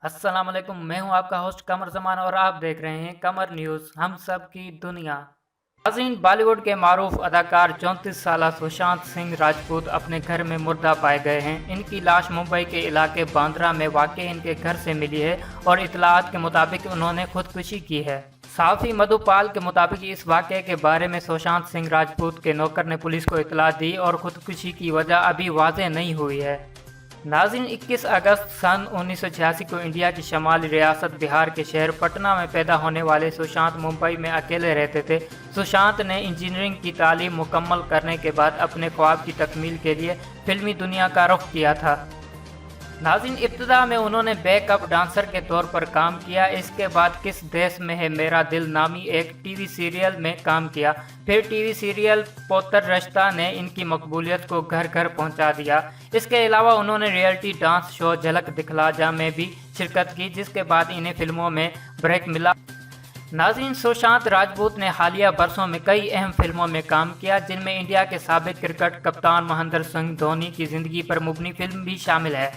अस्सलाम वालेकुम। मैं हूं आपका होस्ट कमर जमान और आप देख रहे हैं कमर न्यूज़, हम सब की दुनिया। नाज़रीन, बॉलीवुड के मारूफ अदाकार 34 साला सुशांत सिंह राजपूत अपने घर में मुर्दा पाए गए हैं। इनकी लाश मुंबई के इलाके बांद्रा में वाक़ इनके घर से मिली है और इतलात के मुताबिक उन्होंने खुदकुशी की है। सहाफ़ी मधुपाल के मुताबिक इस वाक़े के बारे में सुशांत सिंह राजपूत के नौकर ने पुलिस को इतला दी और खुदकुशी की वजह अभी वाज़ेह नहीं हुई है। नाज़रीन, 21 अगस्त सन 1986 को इंडिया की शमाली रियासत बिहार के शहर पटना में पैदा होने वाले सुशांत मुंबई में अकेले रहते थे। सुशांत ने इंजीनियरिंग की तालीम मुकम्मल करने के बाद अपने ख्वाब की तकमील के लिए फिल्मी दुनिया का रुख किया था। नाज़रीन, इब्तिदा में उन्होंने बैकअप डांसर के तौर पर काम किया। इसके बाद किस देश में है मेरा दिल नामी एक टीवी सीरियल में काम किया। फिर टीवी सीरियल पोतर रिश्ता ने इनकी मकबूलियत को घर घर पहुंचा दिया। इसके अलावा उन्होंने रियलिटी डांस शो झलक दिखला जा में भी शिरकत की, जिसके बाद इन्हें फिल्मों में ब्रेक मिला। नाज़रीन, सुशांत राजपूत ने हालिया बरसों में कई अहम फिल्मों में काम किया, जिनमें इंडिया के साबिक क्रिकेट कप्तान महेंद्र सिंह धोनी की ज़िंदगी पर मुबनी फिल्म भी शामिल है।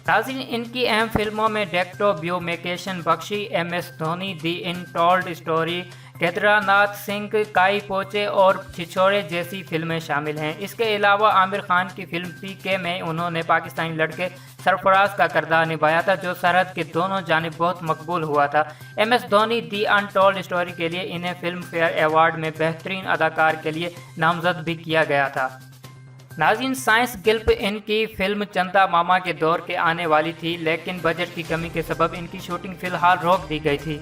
नाज़रीन, इनकी अहम फिल्मों में detective Byomkesh Bakshi, MS Dhoni, the untold story, Kedarnath सिंह, काई पोचे और छिछोरे जैसी फिल्में शामिल हैं। इसके अलावा आमिर खान की फिल्म PK में उन्होंने पाकिस्तानी लड़के सरफराज का किरदार निभाया था, जो सरहद के दोनों जानिब बहुत मकबूल हुआ था। MS Dhoni the untold story के लिए इन्हें फिल्म फेयर अवार्ड में बेहतरीन अदाकार के लिए नामजद भी किया गया था। नाज़रीन, साइंस गिल्प इनकी फिल्म चंदा मामा के दौर के आने वाली थी, लेकिन बजट की कमी के सबब इनकी शूटिंग फिलहाल रोक दी गई थी।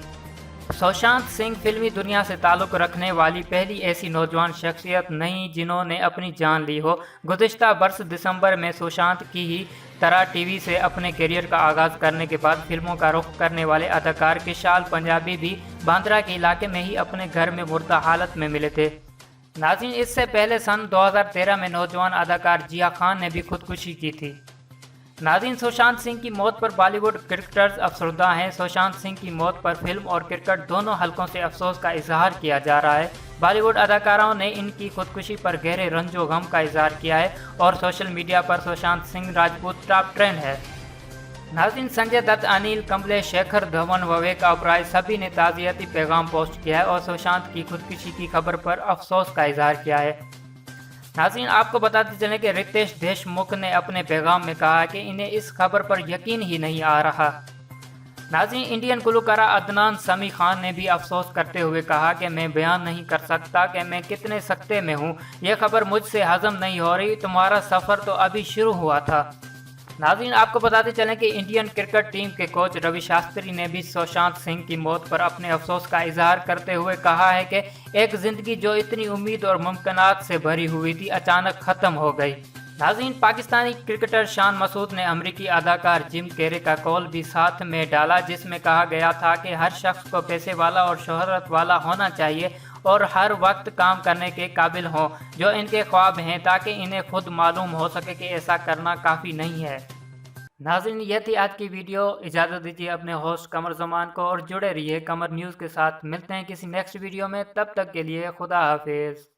सुशांत सिंह फिल्मी दुनिया से ताल्लुक़ रखने वाली पहली ऐसी नौजवान शख्सियत नहीं जिन्होंने अपनी जान ली हो। गुज़िश्ता बरस दिसंबर में सुशांत की ही तरह टीवी से अपने करियर का आगाज़ करने के बाद फिल्मों का रुख करने वाले अदाकार किशाल पंजाबी भी बांद्रा के इलाके में ही अपने घर में मुर्दा हालत में मिले थे। नाज़रीन, इससे पहले सन 2013 में नौजवान अदाकार जिया खान ने भी खुदकुशी की थी। नाज़रीन, सुशांत सिंह की मौत पर बॉलीवुड क्रिकेटर्स अफसरदा हैं। सुशांत सिंह की मौत पर फिल्म और क्रिकेट दोनों हलकों से अफसोस का इजहार किया जा रहा है। बॉलीवुड अदाकारों ने इनकी खुदकुशी पर गहरे रंजो गम का इजहार किया है और सोशल मीडिया पर सुशांत सिंह राजपूत टॉप ट्रेंड है। नाज़रीन, संजय दत्त, अनिल कम्बले, शेखर धवन, विवेक ओबरॉय सभी ने ताज़ियती पैगाम पोस्ट किया है और सुशांत की खुदकुशी की खबर पर अफसोस का इजहार किया है। नाज़रीन, आपको बताते चलें कि रितेश देशमुख ने अपने पैगाम में कहा कि इन्हें इस खबर पर यकीन ही नहीं आ रहा। नाज़रीन, इंडियन गुलकारा अदनान समी खान ने भी अफसोस करते हुए कहा कि मैं बयान नहीं कर सकता कि मैं कितने सख्ते में हूँ। यह खबर मुझसे हजम नहीं हो रही। तुम्हारा सफ़र तो अभी शुरू हुआ था। नाज़रीन, आपको बताते चलें कि इंडियन क्रिकेट टीम के कोच रवि शास्त्री ने भी सुशांत सिंह की मौत पर अपने अफसोस का इजहार करते हुए कहा है कि एक ज़िंदगी जो इतनी उम्मीद और मुमकिनात से भरी हुई थी, अचानक ख़त्म हो गई। नाज़रीन, पाकिस्तानी क्रिकेटर शान मसूद ने अमरीकी अदाकार जिम कैरी का कॉल भी साथ में डाला, जिसमें कहा गया था कि हर शख्स को पैसे वाला और शोहरत वाला होना चाहिए और हर वक्त काम करने के काबिल हों जो इनके ख्वाब हैं, ताकि इन्हें खुद मालूम हो सके कि ऐसा करना काफ़ी नहीं है। नाज़रीन, यह थी आज की वीडियो। इजाज़त दीजिए अपने होस्ट कमर जमान को और जुड़े रहिए कमर न्यूज़ के साथ। मिलते हैं किसी नेक्स्ट वीडियो में, तब तक के लिए खुदा हाफिज़।